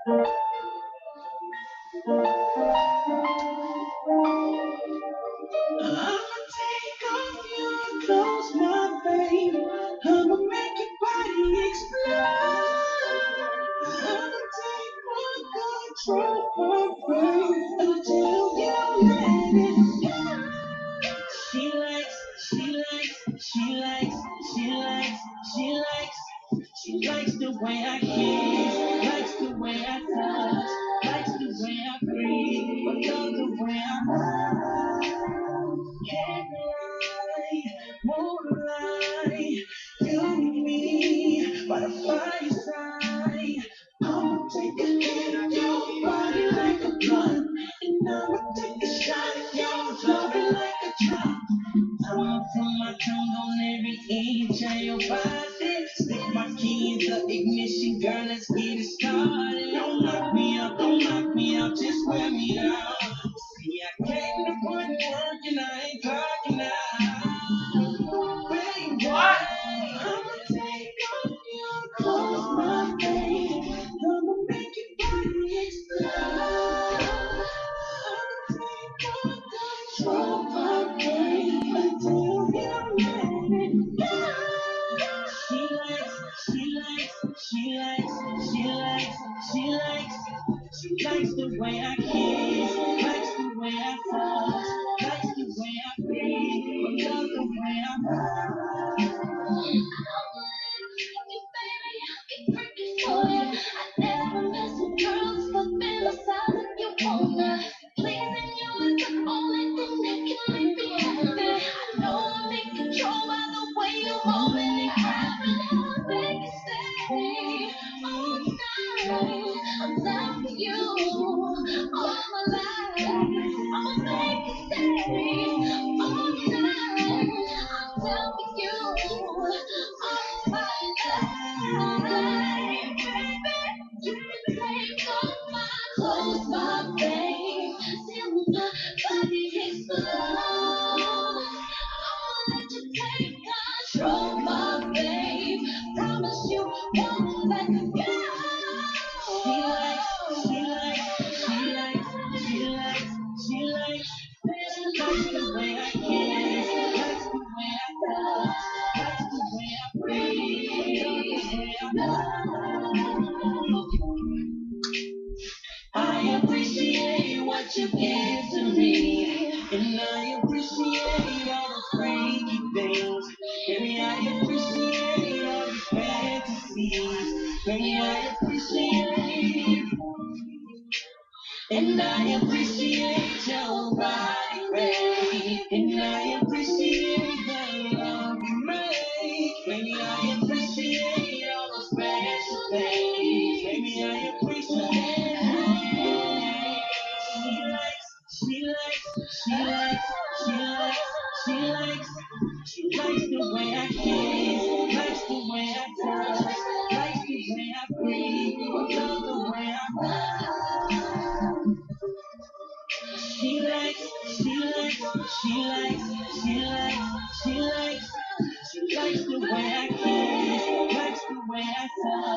I'ma take off your clothes, my baby. I'ma make your body explode. I'ma take full control, my baby, until you let it go. She likes, she likes, she likes, she likes, she likes, she likes the way I kiss, likes the way I touch, likes the way I breathe, but love the way I move. Can't lie, won't lie, you and me by the fireside. I'ma take a hit of your body like a blunt, and I'ma take a shot at your loving like a drop. I'ma put my tongue on every inch of your body. Stick my key in the ignition, girl, let's get it started. Don't knock me out, don't knock me out, just wear me out. See, I came to put work and I ain't talking now. Baby, I'ma take off your clothes, my baby. I'ma make your body explode. I'ma take control, my baby, until you let it go. She likes, she likes, she likes, she likes, she likes, she likes the way I kiss, likes the way I touch, likes the way I breathe, loves the way I move. Baby, for you. I never miss a girl's but fantasize if you wanna. Pleasing you is the only thing that can make me happy. I know I'm in control by the way you're moving and grabbing. I'll make you stay all night. I'm down for you all my life. I'ma make you stay all night. I'm down for you all my life, baby. You can take off my clothes, my babe. Till my body explodes. I'ma let you take control, my babe. Promise you won't let go. She likes, she likes, she likes, she likes, she likes, likes the way I kiss, likes the way I touch, likes the way I breathe, loves the way I move. I appreciate what you give to me, and I appreciate all the freaky things. Baby, I appreciate all your fantasies. Baby, I appreciate, and I appreciate your body, babe. And I appreciate the love you make. Baby, I appreciate all the special things. Baby, I appreciate. She likes, she likes, she likes, she likes, she likes, she likes the way I kiss, likes the way I touch, likes the way I breathe, loves the way I move. She likes, she likes, she likes, she likes, she likes, she likes the way I kiss, likes the way I touch.